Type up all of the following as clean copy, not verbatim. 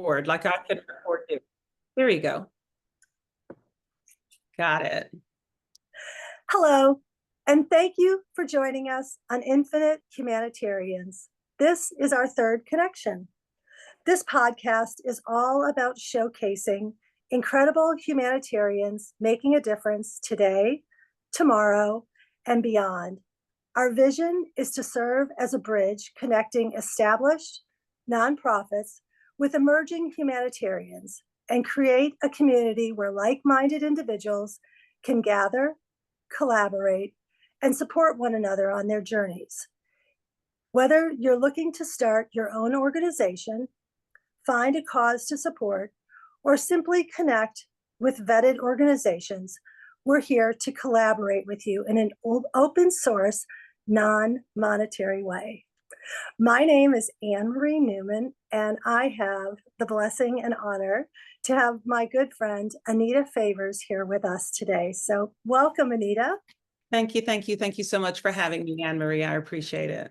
Record, like I can record you. There you go. Got it. Hello, and thank you for joining us on Infinite Humanitarians. This is our third connection. This podcast is all about showcasing incredible humanitarians making a difference today, tomorrow, and beyond. Our vision is to serve as a bridge connecting established nonprofits with emerging humanitarians and create a community where like-minded individuals can gather, collaborate, and support one another on their journeys. Whether you're looking to start your own organization, find a cause to support, or simply connect with vetted organizations, we're here to collaborate with you in an open source, non-monetary way. My name is Anne Marie Newman, and I have the blessing and honor to have my good friend Anita Favors here with us today. So welcome, Anita. Thank you, thank you, thank you so much for having me, Anne Marie. I appreciate it.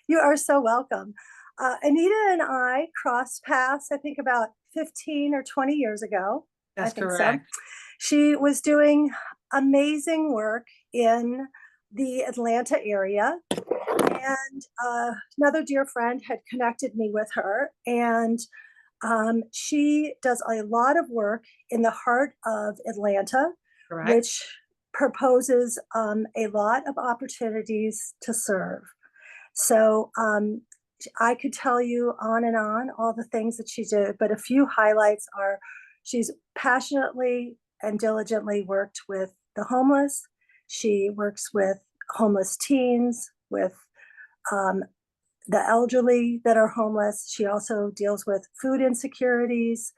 You are so welcome. Anita and I crossed paths, I think about 15 or 20 years ago. That's I think correct. So. She was doing amazing work in the Atlanta area, and another dear friend had connected me with her, and she does a lot of work in the heart of Atlanta, Correct. which proposes a lot of opportunities to serve. So I could tell you on and on all the things that she did, but a few highlights are she's passionately and diligently worked with the homeless. She works with homeless teens, with the elderly that are homeless. She also deals with food insecurities,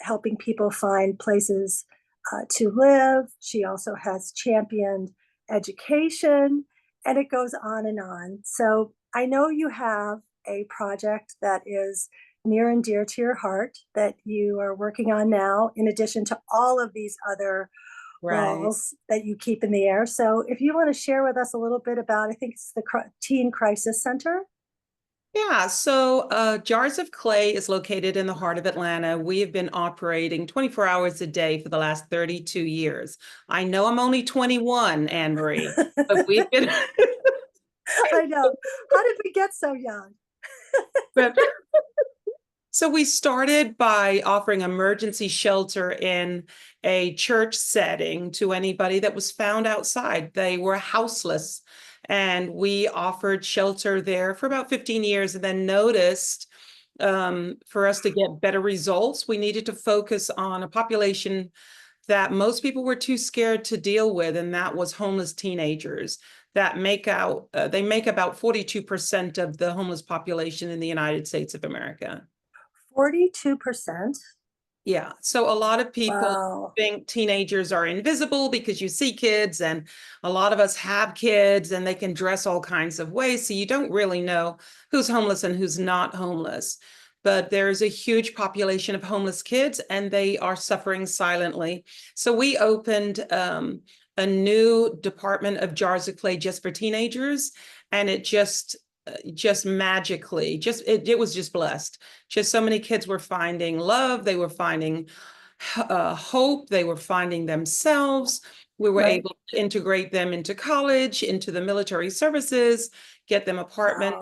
helping people find places to live. She also has championed education, and it goes on and on. So I know you have a project that is near and dear to your heart that you are working on now, in addition to all of these other balls that you keep in the air. So if you want to share with us a little bit about, I think it's the Teen Crisis Center. Yeah, so Jars of Clay is located in the heart of Atlanta. We have been operating 24 hours a day for the last 32 years. I know I'm only 21, Anne Marie, but we've been... I know. How did we get so young? So we started by offering emergency shelter in a church setting to anybody that was found outside. They were houseless, and we offered shelter there for about 15 years, and then noticed for us to get better results, we needed to focus on a population that most people were too scared to deal with, and that was homeless teenagers that make out, they make about 42% of the homeless population in the United States of America. 42%? Yeah, so a lot of people Wow. think teenagers are invisible because you see kids, and a lot of us have kids and they can dress all kinds of ways. So you don't really know who's homeless and who's not homeless. But there's a huge population of homeless kids, and they are suffering silently. So we opened a new department of Jars of Clay just for teenagers, and it just magically, it was just blessed. Just so many kids were finding love, they were finding hope, they were finding themselves. We were able to integrate them into college, into the military services, get them apartments,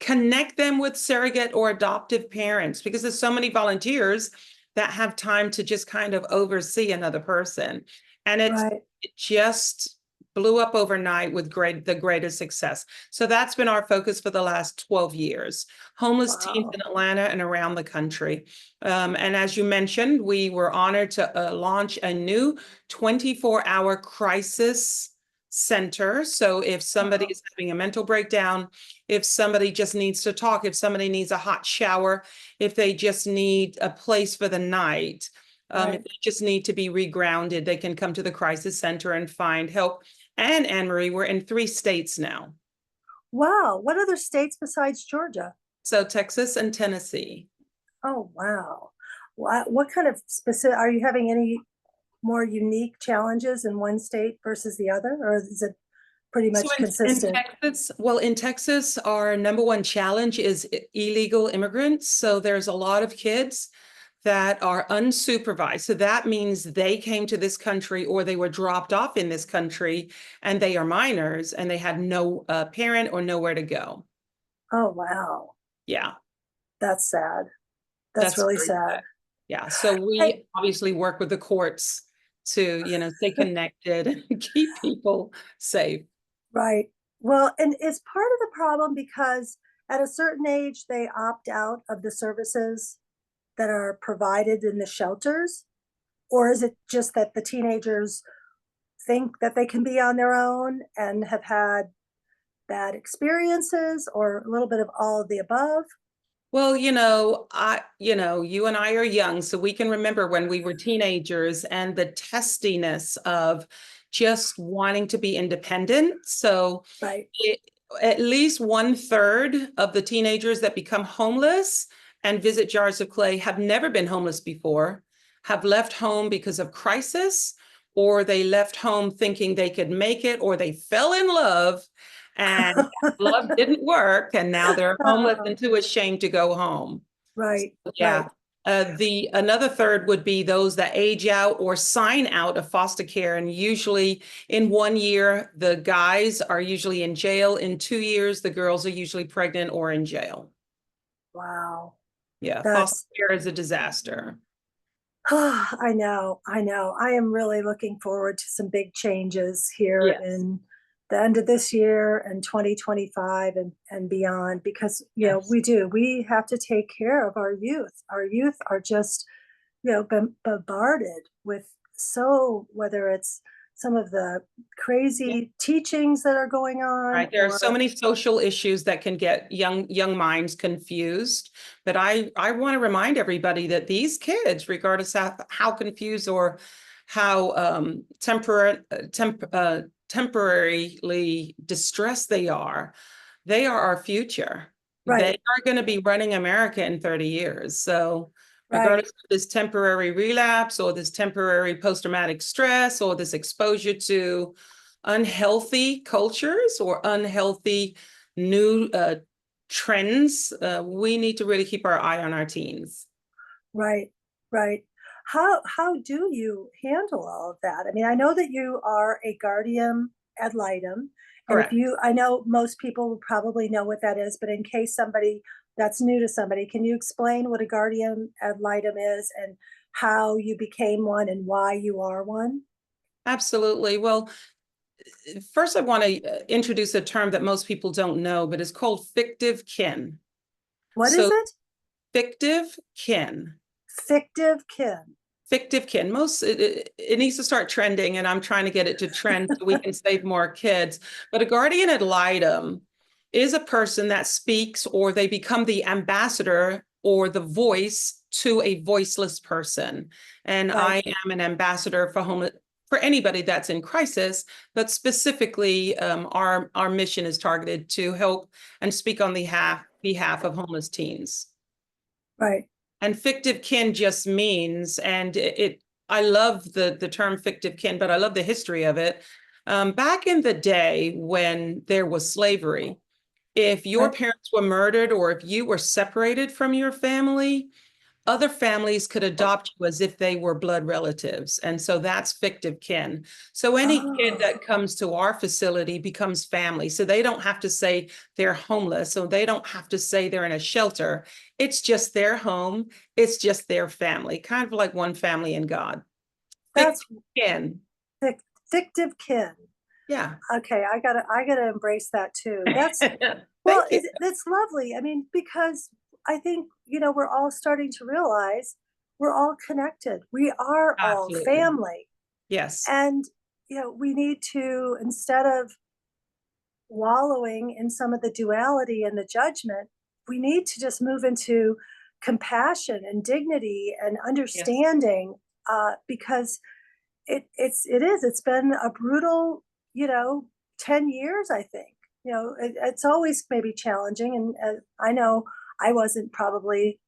connect them with surrogate or adoptive parents, because there's so many volunteers that have time to just kind of oversee another person. And it just blew up overnight with the greatest success. So that's been our focus for the last 12 years. Homeless teens in Atlanta and around the country. And as you mentioned, we were honored to launch a new 24-hour crisis center. So if somebody is having a mental breakdown, if somebody just needs to talk, if somebody needs a hot shower, if they just need a place for the night, if they just need to be regrounded, they can come to the crisis center and find help. And Anne Marie, we're in 3 states now. Wow. What other states besides Georgia? So Texas and Tennessee. Oh, wow. What kind of specific, are you having any more unique challenges in one state versus the other? Or is it pretty So much in consistent? Texas, well, in Texas, our number one challenge is illegal immigrants. So there's a lot of kids that are unsupervised. So that means they came to this country or they were dropped off in this country and they are minors and they had no parent or nowhere to go. Oh, wow. Yeah, That's sad. That's that's really very sad. sad. Yeah, so Hey, we obviously work with the courts to, stay connected and keep people safe. right. Well, and is part of the problem because at a certain age, they opt out of the services that are provided in the shelters? Or is it just that the teenagers think that they can be on their own and have had bad experiences, or a little bit of all of the above? Well, you and I are young, so we can remember when we were teenagers and the testiness of just wanting to be independent. So Right. it, at least 1/3 of the teenagers that become homeless and visit Jars of Clay have never been homeless before, have left home because of crisis, or they left home thinking they could make it, or they fell in love and love didn't work, and now they're homeless Oh, and too ashamed to go home. right, right, Yeah. The another third would be those that age out or sign out of foster care. And usually in 1 year, the guys are usually in jail. In 2 years, the girls are usually pregnant or in jail. wow. Yeah, foster That's care is a disaster. I know, I know. I am really looking forward to some big changes here Yes, in the end of this year and 2025 and beyond, because yes. we have to take care of our youth. Our youth are just, bombarded with, so whether it's some of the Yeah. crazy teachings that are going on, Right. There are so or many social issues that can get young minds confused. But I want to remind everybody that these kids, regardless of how confused or how temporarily distressed they are our future. They right, are going to be running America in 30 years. So right, regardless of this temporary relapse or this temporary post-traumatic stress or this exposure to unhealthy cultures or unhealthy new trends, we need to really keep our eye on our teens. right, right. How do you handle all of that? I mean, I know that you are a guardian ad litem, and if Correct. you, I know most people will probably know what that is, but in case somebody that's new to somebody, can you explain what a guardian ad litem is and how you became one and why you are one? Absolutely. Well, first I want to introduce a term that most people don't know, but it's called fictive kin. What is So it? fictive kin. Fictive kin. Fictive kin. It needs to start trending, and I'm trying to get it to trend so we can save more kids. But a guardian ad litem is a person that speaks, or they become the ambassador or the voice to a voiceless person. And Right, I am an ambassador for anybody that's in crisis, but specifically, our mission is targeted to help and speak on the behalf of homeless teens. right, And fictive kin just means, and I love the term fictive kin, but I love the history of it. Back in the day when there was slavery, if your right. parents were murdered or if you were separated from your family, other families could adopt you as if they were blood relatives. And so that's fictive kin. So any kid Oh, that comes to our facility becomes family. So they don't have to say they're homeless. So they don't have to say they're in a shelter. It's just their home. It's just their family, kind of like one family in God. that's Fictive kin. fictive kin. Yeah. Okay, I gotta embrace that too. That's well, Thank you. it's lovely. I mean, because I think, we're all starting to realize we're all connected. We are all Absolutely. family. Yes. And, we need to, instead of wallowing in some of the duality and the judgment, we need to just move into compassion and dignity and Yes. understanding, because it's been a brutal, you know 10 years, I think. It's always maybe challenging, and I know I wasn't probably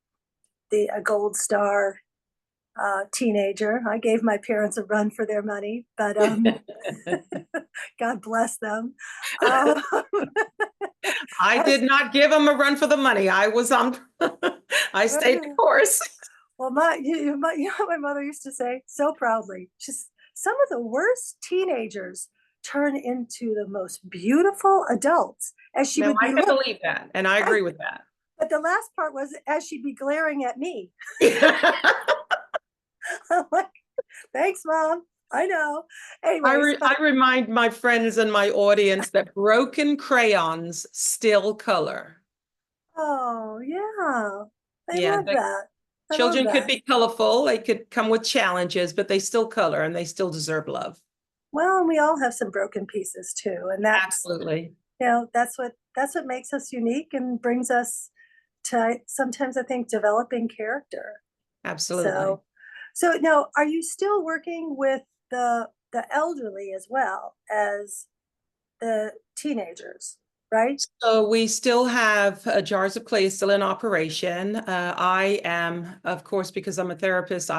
the a gold star teenager. I gave my parents a run for their money, but God bless them. Um, I did not give them a run for the money. I was on, I stayed the course. well, you know what my mother used to say so proudly? Just some of the worst teenagers turn into the most beautiful adults as she No, would I be can believe that. And I agree with that. but the last part was as she'd be glaring at me. I'm like, thanks, Mom. I know. Anyways, I remind my friends and my audience that broken crayons still color. oh yeah, I Yeah, love that. I love children could that. be colorful, they could come with challenges, but they still color and they still deserve love. Well, and we all have some broken pieces too, and that's Absolutely. that's what makes us unique and brings us to sometimes I think developing character. Absolutely. So, so now, are you still working with the elderly as well as the teenagers, right? So we still have jars of clay still in operation. I am, of course, because I'm a therapist,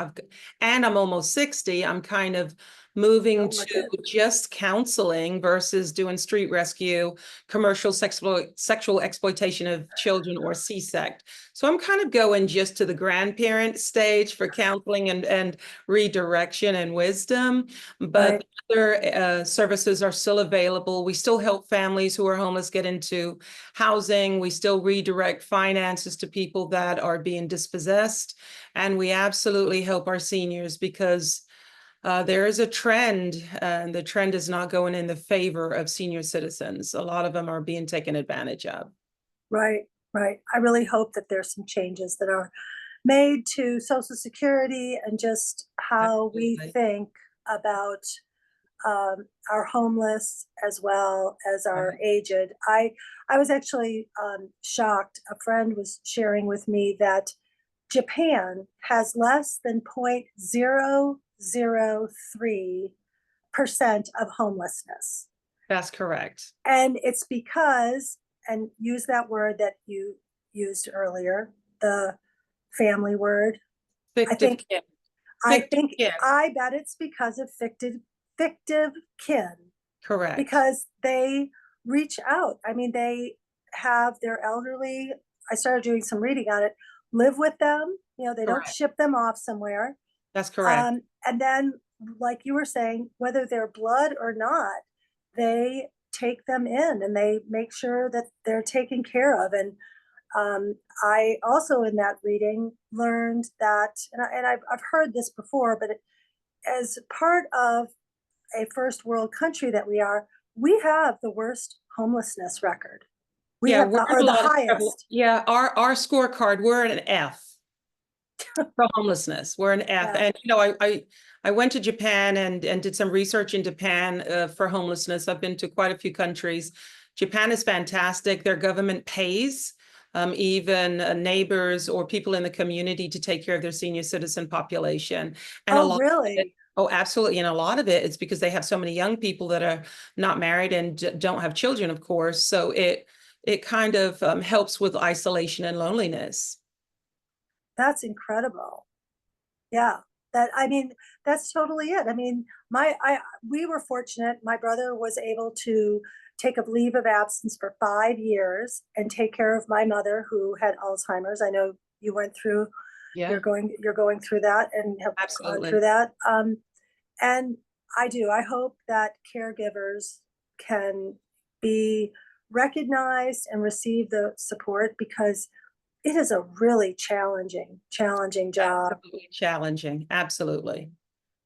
and I'm almost 60, I'm kind of moving Don't look to it. just counseling versus doing street rescue, commercial sexual exploitation of children or C-sect. So I'm kind of going just to the grandparent stage for counseling and redirection and wisdom. But Right, other services are still available. We still help families who are homeless get into housing. We still redirect finances to people that are being dispossessed. And we absolutely help our seniors because there is a trend, and the trend is not going in the favor of senior citizens. A lot of them are being taken advantage of. right, right. I really hope that there's some changes that are made to Social Security and just how we Absolutely. think about our homeless as well as our Right. aged. I was actually shocked. A friend was sharing with me that Japan has less than 0.003% of homelessness. That's correct. And it's because, and use that word that you used earlier, the family word. I Fictive think kin. I Fictive think kin. I bet it's because of fictive kin, Correct. because they reach out. I mean, they have their elderly. I started doing some reading on it. Live with them. You know, they don't Correct. ship them off somewhere. That's correct. And then, like you were saying, whether they're blood or not, they take them in and they make sure that they're taken care of. And I also, in that reading, learned that, and I've heard this before, but as part of a first world country that we have the worst homelessness record. We Yeah, have we're in or a the lot of trouble. highest. Yeah, our scorecard, we're an F for homelessness. We're an F. Yeah. And I went to Japan and did some research in Japan for homelessness. I've been to quite a few countries. Japan is fantastic. Their government pays even neighbors or people in the community to take care of their senior citizen population. And a Oh, lot of it, really? oh, absolutely. And a lot of it is because they have so many young people that are not married and don't have children, of course. So it kind of helps with isolation and loneliness. That's incredible. Yeah. That I mean, that's totally it. I mean, we were fortunate. My brother was able to take a leave of absence for 5 years and take care of my mother who had Alzheimer's. I know you went through Yeah, you're going through that and have gone through absolutely. that. And I hope that caregivers can be recognized and receive the support because it is a really challenging job. Absolutely challenging. Absolutely.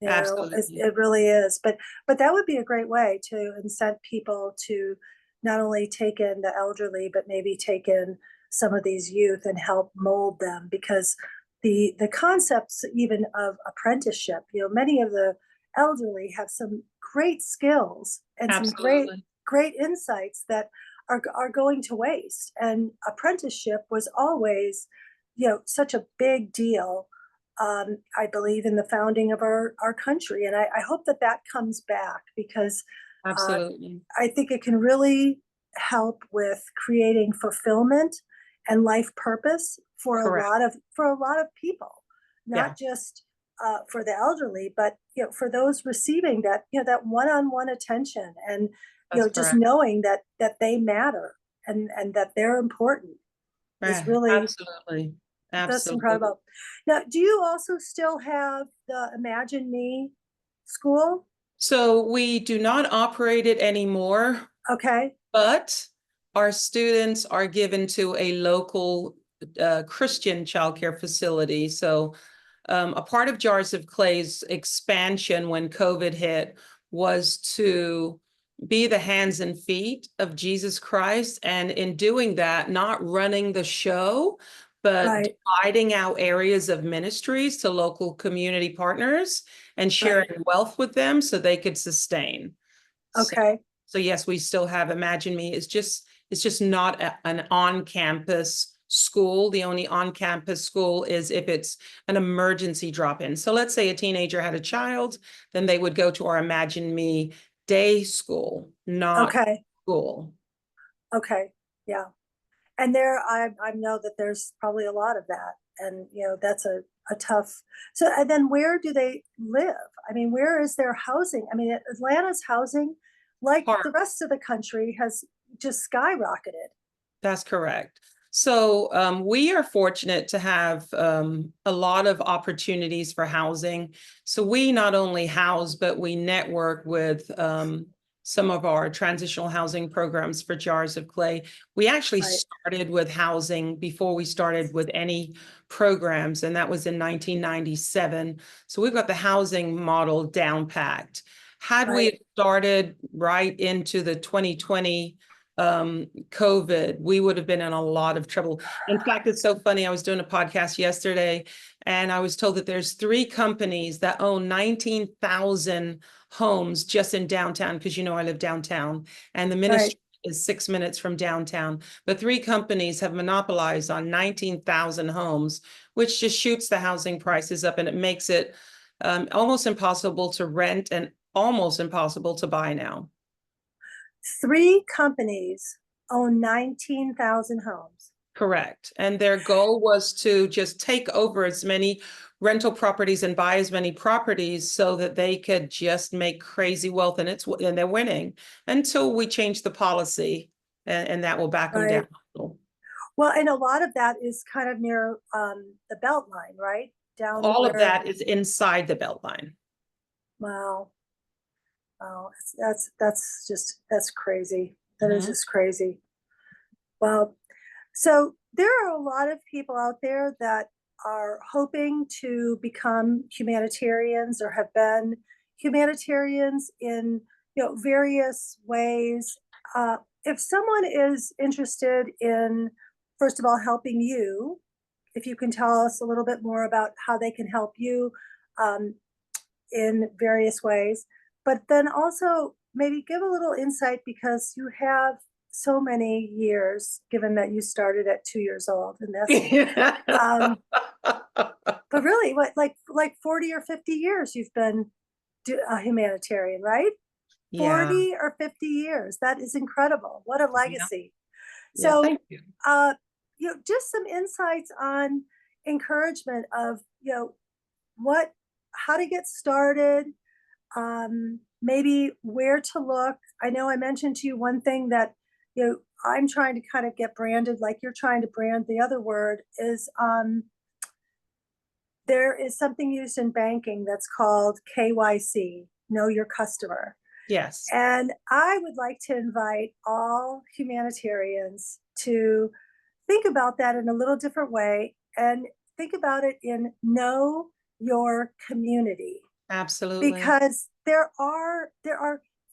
You know, Absolutely. it really is. But that would be a great way to incent people to not only take in the elderly, but maybe take in some of these youth and help mold them because the concepts even of apprenticeship, you know, many of the elderly have some great skills and some Absolutely. great insights that are going to waste. And apprenticeship was always, you know, such a big deal. I believe in the founding of our country, and I hope that that comes back because uh, Absolutely. I think it can really help with creating fulfillment and life purpose Correct. for a lot of people, Yeah. not just for the elderly, but for those receiving that, that one-on-one attention, and That's just correct. knowing that they matter, and that they're important is Right. really, Absolutely. that's Absolutely. incredible. Now, do you also still have the Imagine Me school? So we do not operate it anymore, Okay, but our students are given to a local Christian childcare facility. So a part of Jars of Clay's expansion when COVID hit was to be the hands and feet of Jesus Christ. And in doing that, not running the show, but right, dividing out areas of ministries to local community partners and sharing right, wealth with them so they could sustain. So, okay, so yes, we still have Imagine Me. It's just not an on-campus school. The only on-campus school is if it's an emergency drop-in. So let's say a teenager had a child, then they would go to our Imagine Me day school, not okay, school. okay, yeah. And there, I know that there's probably a lot of that, and that's a tough. So, and then where do they live? I mean, where is their housing? I mean, Atlanta's housing, like the Part. rest of the country, has just skyrocketed. That's correct. So we are fortunate to have a lot of opportunities for housing. So we not only house, but we network with some of our transitional housing programs for Jars of Clay. We actually Right, started with housing before we started with any programs, and that was in 1997. So we've got the housing model down packed. Had right, we started right into the 2020 COVID, we would have been in a lot of trouble. In fact, it's so funny. I was doing a podcast yesterday and I was told that there's 3 companies that own 19,000 homes just in downtown, because I live downtown and the right. ministry is 6 minutes from downtown. But 3 companies have monopolized on 19,000 homes, which just shoots the housing prices up and it makes it almost impossible to rent and almost impossible to buy now. 3 companies own 19,000 homes. Correct. And their goal was to just take over as many rental properties and buy as many properties so that they could just make crazy wealth. And they're winning until we change the policy, and that will back them down. Right. Well, and a lot of that is kind of near the Beltline, right? Down All of where, that is inside the Beltline. wow, wow, that's crazy. That is Mhm. just crazy. Well, so there are a lot of people out there that are hoping to become humanitarians or have been humanitarians in various ways. If someone is interested in, first of all, helping you, if you can tell us a little bit more about how they can help you um, in various ways, but then also maybe give a little insight, because you have so many years, given that you started at 2 years old, and that's um, but really, what, like 40 or 50 years you've been a humanitarian, right? Yeah. 40 or 50 years. That is incredible. What a Yeah. legacy. Yeah. So, Thank you. uh, just some insights on encouragement of, what, how to get started, maybe where to look. I know I mentioned to you one thing that, I'm trying to kind of get branded, like you're trying to brand the other word, is there is something used in banking that's called KYC, know your customer. Yes. And I would like to invite all humanitarians to think about that in a little different way, and think about it in know your community, Absolutely. because there are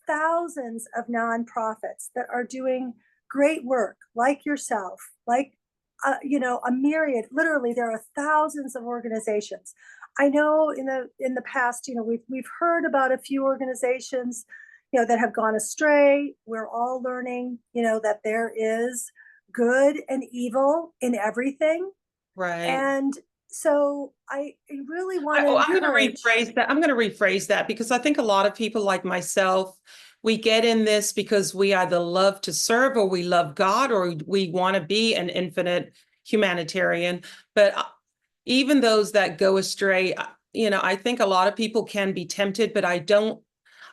thousands of nonprofits that are doing great work, like yourself, like a myriad. Literally, there are thousands of organizations. I know in the past, we've heard about a few organizations, that have gone astray. We're all learning, that there is good and evil in everything, Right. and so I really want to I'm going to encourage. rephrase that. I'm going to rephrase that because I think a lot of people like myself, we get in this because we either love to serve or we love God or we want to be an infinite humanitarian. But even those that go astray, I think a lot of people can be tempted, but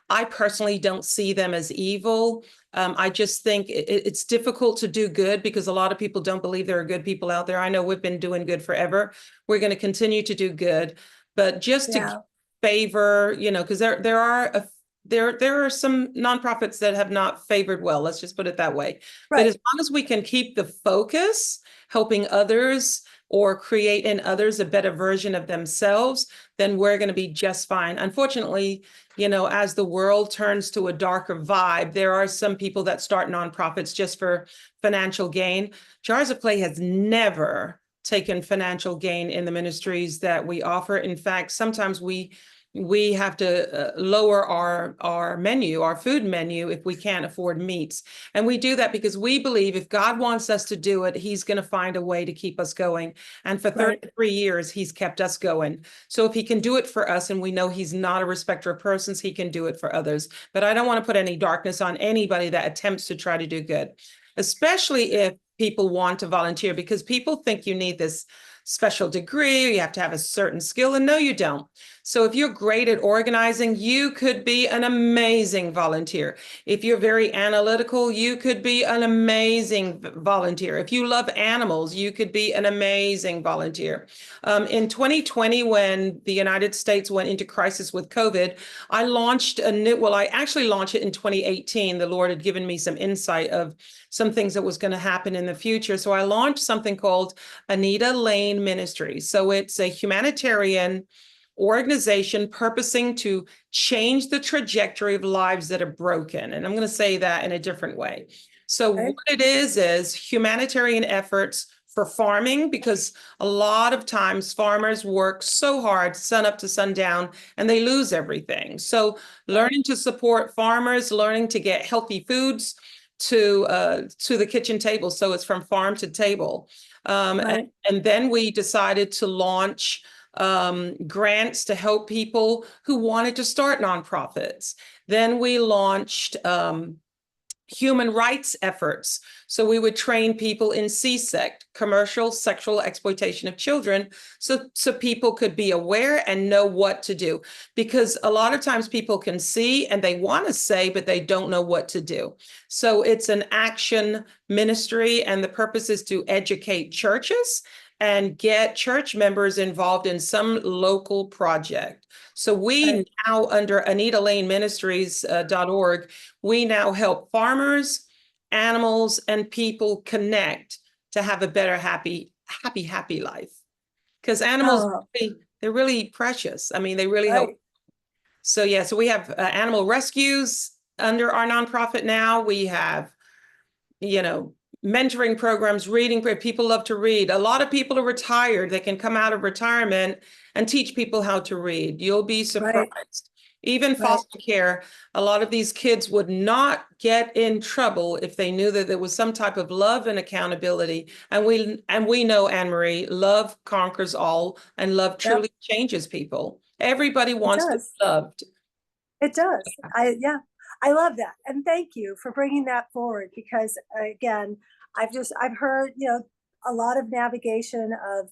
I personally don't see them as evil. I just think it's difficult to do good because a lot of people don't believe there are good people out there. I know we've been doing good forever. We're going to continue to do good, but just to favor, because there are some nonprofits that have not favored well. Let's just put it that way. Right. But as long as we can keep the focus, helping others or create in others a better version of themselves, then we're going to be just fine. Unfortunately, as the world turns to a darker vibe, there are some people that start nonprofits just for financial gain. Jars of Clay has never taken financial gain in the ministries that we offer. In fact, sometimes we have to lower our food menu, if we can't afford meats. And we do that because we believe if God wants us to do it, he's going to find a way to keep us going. And for 33 years, he's kept us going. So if he can do it for us, and we know he's not a respecter of persons, he can do it for others. But I don't want to put any darkness on anybody that attempts to try to do good, especially if people want to volunteer, because people think you need this special degree, or you have to have a certain skill, and no, you don't. So if you're great at organizing, you could be an amazing volunteer. If you're very analytical, you could be an amazing volunteer. If you love animals, you could be an amazing volunteer. In 2020, when the United States went into crisis with COVID, I actually launched it in 2018. The Lord had given me some insight of some things that was going to happen in the future. So I launched something called Anita Lane Ministries. So it's a humanitarian organization purposing to change the trajectory of lives that are broken. And I'm going to say that in a different way. So what it is humanitarian efforts for farming, because a lot of times farmers work so hard sun up to sundown and they lose everything. So learning to support farmers, learning to get healthy foods to the kitchen table. So it's from farm to table. And then we decided to launch grants to help people who wanted to start nonprofits. Then we launched human rights efforts. So we would train people in CSEC, commercial sexual exploitation of children, so people could be aware and know what to do. Because a lot of times people can see and they want to say, but they don't know what to do. So it's an action ministry, and the purpose is to educate churches and get church members involved in some local project. So we now, under AnitaLaneMinistries.org, we now help farmers, animals, and people connect to have a better, happy life. Because animals, they're really precious. I mean, they really help. So yeah, so we have animal rescues under our nonprofit now. We have, mentoring programs, reading. People love to read. A lot of people are retired. They can come out of retirement and teach people how to read. You'll be surprised. Even foster care, a lot of these kids would not get in trouble if they knew that there was some type of love and accountability. And we know, Anne Marie, love conquers all, and love truly changes people. Everybody wants to be loved. It does. I love that. And thank you for bringing that forward, because again, I've heard, a lot of navigation of,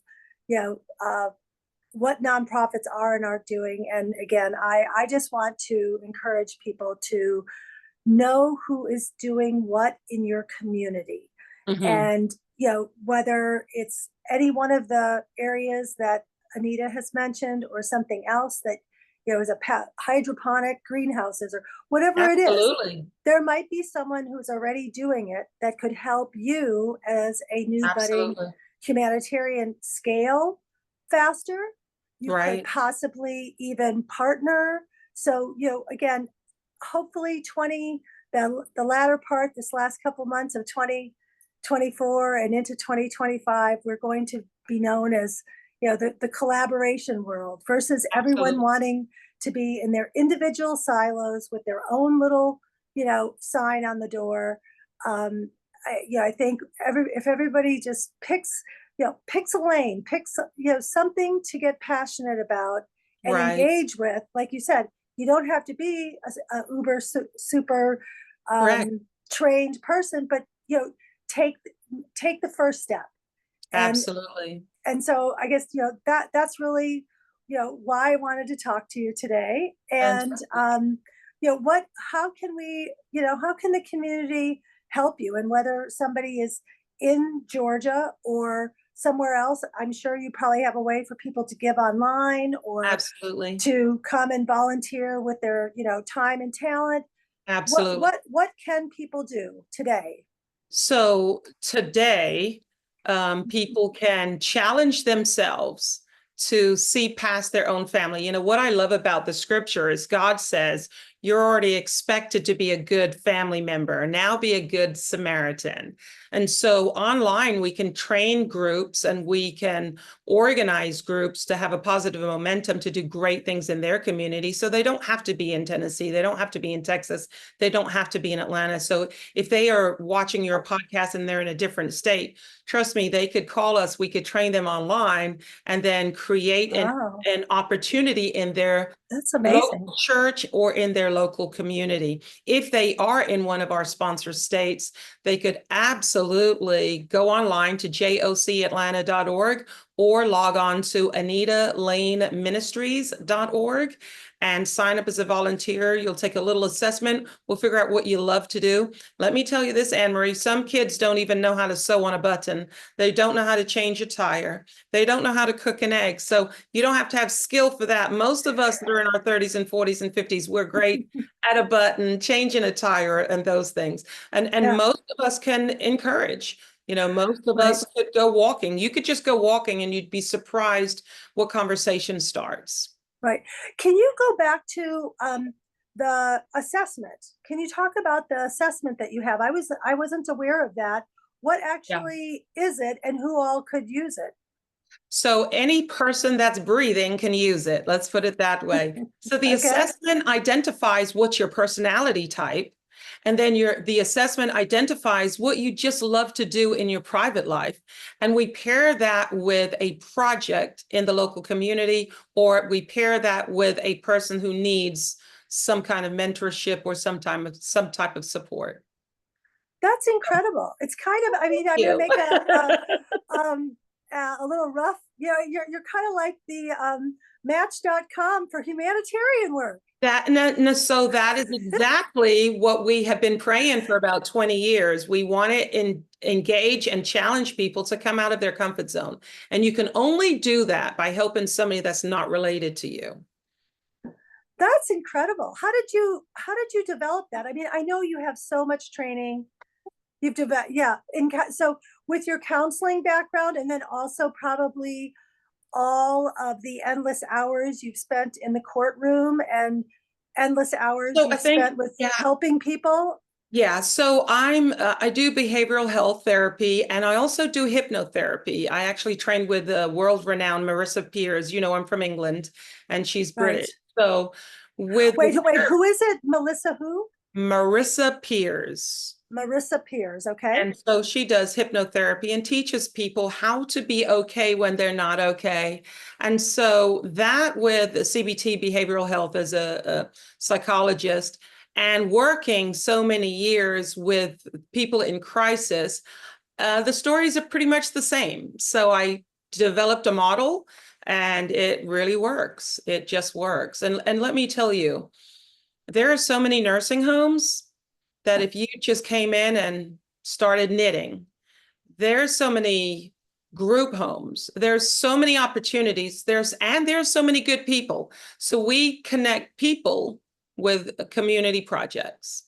what nonprofits are and aren't doing. And again, I just want to encourage people to know who is doing what in your community. And, whether it's any one of the areas that Anita has mentioned or something else that, is a hydroponic greenhouses or whatever it is, there might be someone who's already doing it that could help you as a new budding humanitarian scale faster. You could possibly even partner. So, again, hopefully the latter part, this last couple months of 2024 and into 2025, we're going to be known as, the collaboration world versus everyone wanting to be in their individual silos with their own little, sign on the door. I think if everybody just picks a lane, picks, something to get passionate about and engage with, like you said, you don't have to be a uber super trained person, but, take the first step. Absolutely. And so I guess, that's really, why I wanted to talk to you today, and how can we, how can the community help you, and whether somebody is in Georgia or somewhere else. I'm sure you probably have a way for people to give online or Absolutely. to come and volunteer with their, time and talent. Absolutely. What can people do today? So today, people can challenge themselves to see past their own family. What I love about the scripture is God says, you're already expected to be a good family member. Now be a good Samaritan. And so online, we can train groups and we can organize groups to have a positive momentum to do great things in their community. So they don't have to be in Tennessee. They don't have to be in Texas. They don't have to be in Atlanta. So if they are watching your podcast and they're in a different state, trust me, they could call us. We could train them online and then create an opportunity in their That's amazing. local church or in their local community. If they are in one of our sponsor states, they could absolutely go online to jocatlanta.org or log on to anitalaneministries.org and sign up as a volunteer. You'll take a little assessment. We'll figure out what you love to do. Let me tell you this, Anne Marie, some kids don't even know how to sew on a button. They don't know how to change a tire. They don't know how to cook an egg. So you don't have to have skill for that. Most of us that are in our 30s and 40s and 50s, we're great at a button, changing a tire and those things. And most of us can encourage. Most of us could go walking. You could just go walking and you'd be surprised what conversation starts. Right. Can you go back to the assessment? Can you talk about the assessment that you have? I wasn't aware of that. What actually is it, and who all could use it? So any person that's breathing can use it. Let's put it that way. So the assessment identifies what's your personality type. And then the assessment identifies what you just love to do in your private life. And we pair that with a project in the local community, or we pair that with a person who needs some kind of mentorship or some type of support. That's incredible. It's kind of, I'm going to make a little rough, you're kind of like the Match.com for humanitarian work. So that is exactly what we have been praying for about 20 years. We want to engage and challenge people to come out of their comfort zone. And you can only do that by helping somebody that's not related to you. That's incredible. How did you develop that? I know you have so much training. You've developed, so with your counseling background, and then also probably all of the endless hours you've spent in the courtroom and endless hours you've spent with helping people. Yeah, so I do behavioral health therapy, and I also do hypnotherapy. I actually trained with world-renowned Marissa Peers. I'm from England, and she's British. So wait, who is it? Melissa who? Marissa Peers. Marissa Peers, okay. And so she does hypnotherapy and teaches people how to be okay when they're not okay. And so that with CBT behavioral health as a psychologist and working so many years with people in crisis, the stories are pretty much the same. So I developed a model and it really works. It just works. And let me tell you, there are so many nursing homes that if you just came in and started knitting, there's so many group homes, there's so many opportunities, there's so many good people. So we connect people with community projects.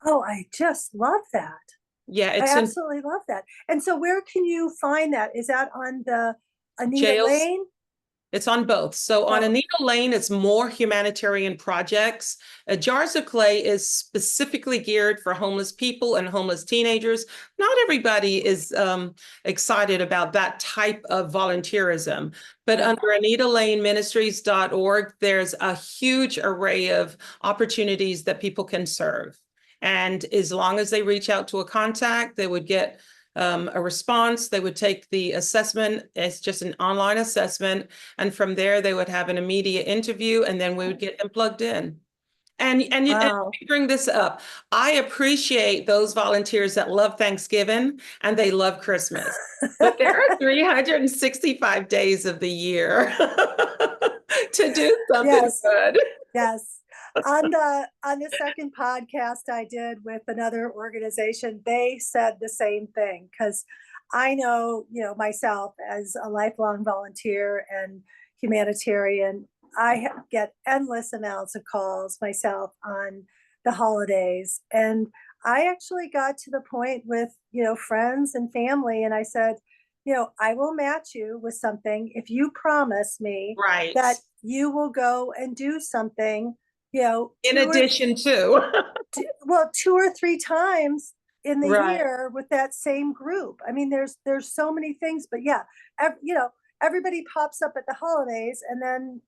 Oh, I just love that. Yeah, I absolutely love that. And so where can you find that? Is that on the Anita Lane? It's on both. So on Anita Lane, it's more humanitarian projects. Jars of Clay is specifically geared for homeless people and homeless teenagers. Not everybody is excited about that type of volunteerism, but under AnitaLaneMinistries.org, there's a huge array of opportunities that people can serve. And as long as they reach out to a contact, they would get a response. They would take the assessment. It's just an online assessment. And from there, they would have an immediate interview, and then we would get them plugged in. And let Wow. me bring this up. I appreciate those volunteers that love Thanksgiving and they love Christmas. But there are 365 days of the year to do something Yes, good. yes. On the second podcast I did with another organization, they said the same thing because I know, myself as a lifelong volunteer and humanitarian, get endless amounts of calls myself on the holidays. And I actually got to the point with, friends and family, and I said, I will match you with something if you promise me Right. that you will go and do something, In addition to. well, 2 or 3 times in the Right. year with that same group. I mean, there's so many things, but yeah, everybody pops up at the holidays, and then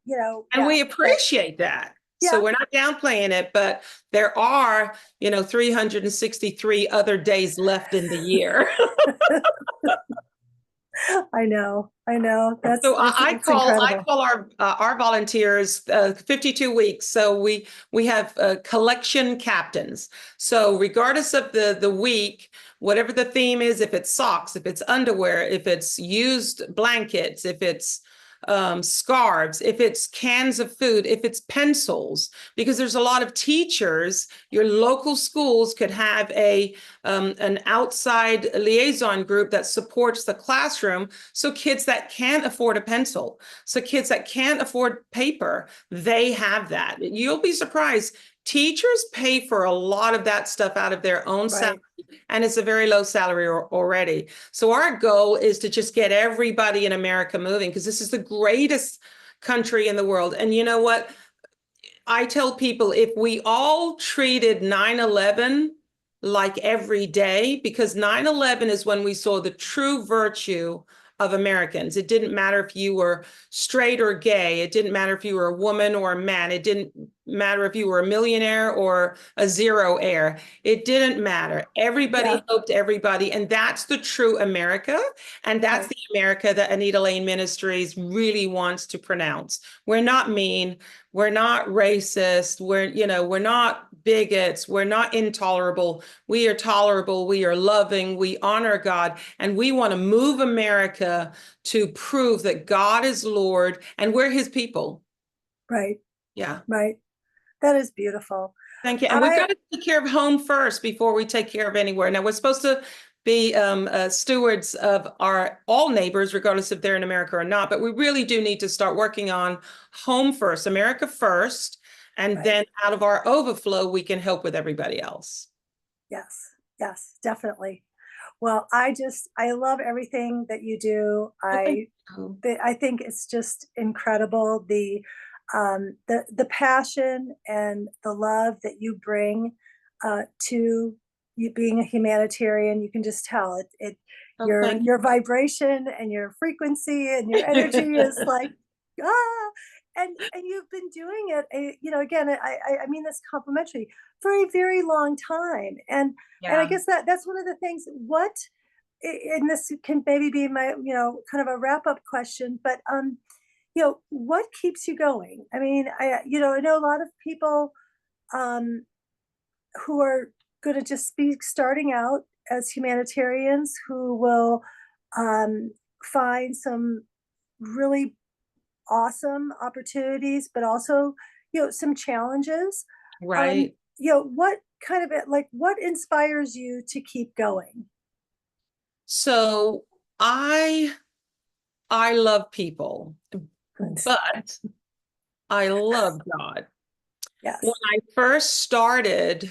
And yeah, we but appreciate that. So yeah, we're not downplaying it, but there are, 363 other days left in the year. I know, So it's incredible. I call our volunteers 52 weeks. So we have collection captains. So regardless of the week, whatever the theme is, if it's socks, if it's underwear, if it's used blankets, if it's scarves, if it's cans of food, if it's pencils, because there's a lot of teachers. Your local schools could have an outside liaison group that supports the classroom. So kids that can't afford a pencil, so kids that can't afford paper, they have that. You'll be surprised. Teachers pay for a lot of that stuff out of their own salary, Right, and it's a very low salary already. So our goal is to just get everybody in America moving because this is the greatest country in the world. And you know what? I tell people if we all treated 9/11 like every day, because 9/11 is when we saw the true virtue of Americans. It didn't matter if you were straight or gay. It didn't matter if you were a woman or a man. It didn't matter if you were a millionaire or a zero heir. It didn't matter. yeah, Everybody helped everybody. And that's the true America. And that's right, the America that Anita Lane Ministries really wants to pronounce. We're not mean. We're not racist. We're not bigots. We're not intolerable. We are tolerable. We are loving. We honor God. And we want to move America to prove that God is Lord and we're his people. right, Yeah. right. That is beautiful. Thank you. And we've I got to take care of home first before we take care of anywhere. Now, we're supposed to be stewards of our all neighbors, regardless if they're in America or not. But we really do need to start working on home first, America first. And Right. then out of our overflow, we can help with everybody else. Yes, yes, definitely. Well, I love everything that you do. Well, thank you. I think it's just incredible the passion and the love that you bring to you being a humanitarian. You can just tell it Oh, thank your vibration and your frequency and your energy is you. like ah, and you've been doing it. Again, I mean this complimentary for a very long time, and I Yeah. guess that's one of the things. And this can maybe be my kind of a wrap up question, but what keeps you going? I mean, I know a lot of people um who are going to just be starting out as humanitarians who will um find some really awesome opportunities, but also some challenges. um Right. what kind of what inspires you to keep going? So I I love people, Good. but I love God. When Yes. I first started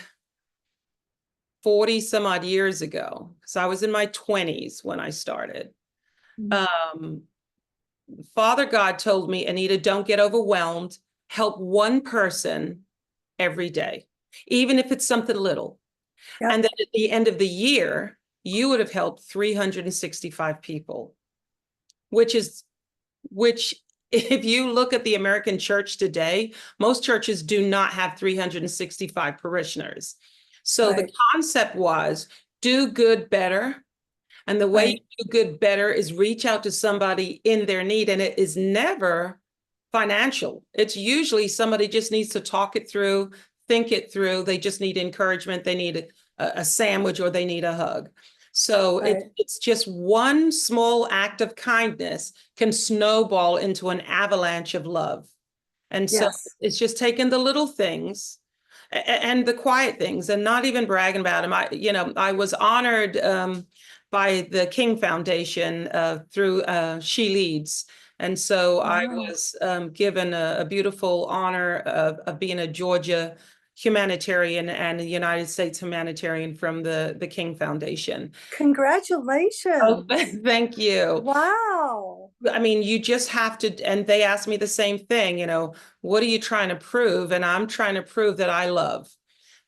40 some odd years ago, because I was in my 20s when I started, Mhm. um, Father God told me, Anita, don't get overwhelmed. Help one person every day, even if it's something little. Yep. And then at the end of the year, you would have helped 365 people, which is which if you look at the American church today, most churches do not have 365 parishioners. So the Right. concept was do good better. And the way Right. you do good better is reach out to somebody in their need. And it is never financial. It's usually somebody just needs to talk it through, think it through. They just need encouragement. They need a sandwich, or they need a hug. So Right. it's just one small act of kindness can snowball into an avalanche of love. And so Yes. it's just taking the little things and the quiet things, and not even bragging about them. I was honored by the King Foundation through She Leads. And so I Wow. was given a beautiful honor of being a Georgia humanitarian and a United States humanitarian from the King Foundation. Oh, Congratulations. thank you. Wow. I mean, you just have to, and they asked me the same thing, what are you trying to prove? And I'm trying to prove that I love.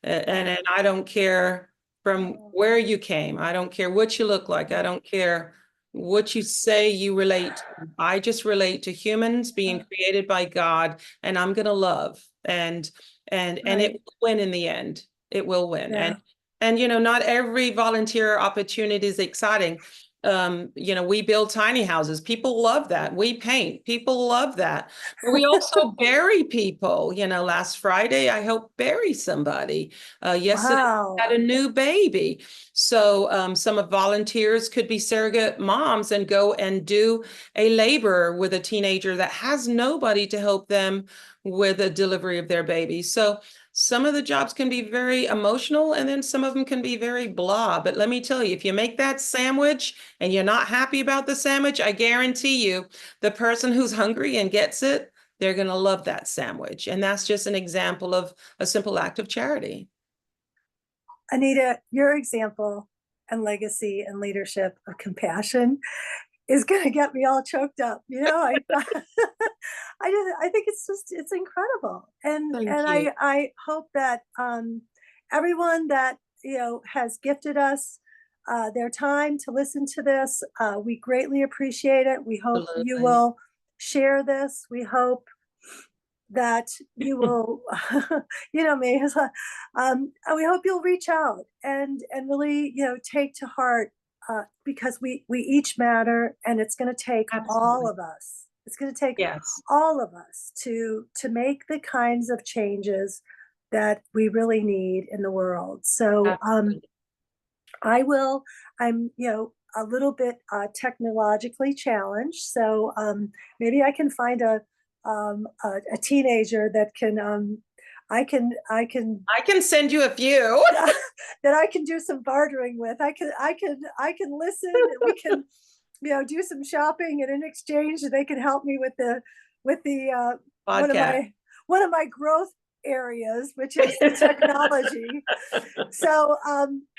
And I don't care from where you came. I don't care what you look like. I don't care what you say you relate to. I just relate to humans being created by God, and I'm gonna love. And it Right. will win in the end. It will win. Yeah. And not every volunteer opportunity is exciting. We build tiny houses. People love that. We paint. People love that. But we also bury people. Last Friday, I helped bury somebody. Yesterday, I had Wow. a new baby. So some of volunteers could be surrogate moms and go and do a labor with a teenager that has nobody to help them with the delivery of their baby. So some of the jobs can be very emotional, and then some of them can be very blah. But let me tell you, if you make that sandwich and you're not happy about the sandwich, I guarantee you the person who's hungry and gets it, they're going to love that sandwich. And that's just an example of a simple act of charity. Anita, your example and legacy and leadership of compassion is going to get me all choked up. I think it's incredible. And Thank you. I hope that everyone that, has gifted us their time to listen to this, we greatly appreciate it. We hope you Absolutely. will share this. We hope that you will, me, we hope you'll reach out and really, take to heart, because we each matter, and it's going to take all Absolutely. of us. It's going to take Yes. all of us to make the kinds of changes that we really need in the world. So Absolutely. I'm, a little bit technologically challenged. So maybe I can find a teenager that can, I can I can send you a few. that I can do some bartering with. I can listen. We can, do some shopping, and in exchange, they can help me with the Podcast. one of my growth areas, which is the technology. So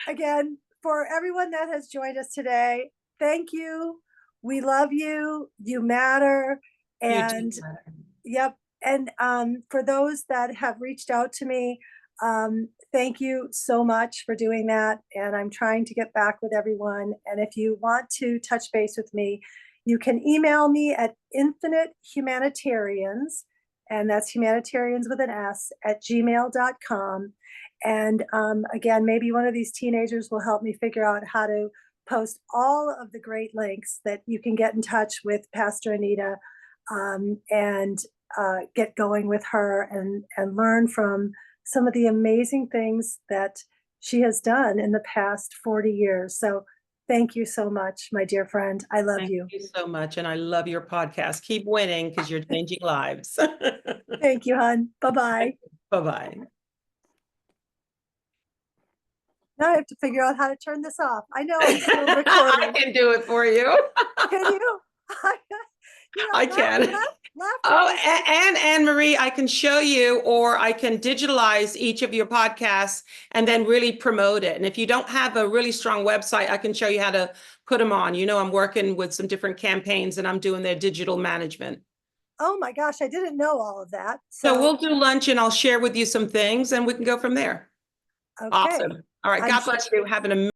again, for everyone that has joined us today, thank you. We love you. You matter. You do. And yep. And for those that have reached out to me, thank you so much for doing that. And I'm trying to get back with everyone. And if you want to touch base with me, you can email me at infinitehumanitarians, and that's humanitarians with an S, at gmail.com. And again, maybe one of these teenagers will help me figure out how to post all of the great links that you can get in touch with Pastor Anita, and get going with her and learn from some of the amazing things that she has done in the past 40 years. So thank you so much, my dear friend. I love Thank you. you so much. And I love your podcast. Keep winning, because you're changing lives. Thank you, hon. Bye-bye. Bye-bye. Now I have to figure out how to turn this off. I know I'm still recording. I can do it for you. Can you? I can. Laughter. And Anne Marie, I can show you, or I can digitalize each of your podcasts and then really promote it. And if you don't have a really strong website, I can show you how to put them on. I'm working with some different campaigns, and I'm doing their digital management. Oh my gosh, I didn't know all of that. So we'll do lunch, and I'll share with you some things, and we can go from there. Okay. Awesome. All right. I'm God bless you. Have an amazing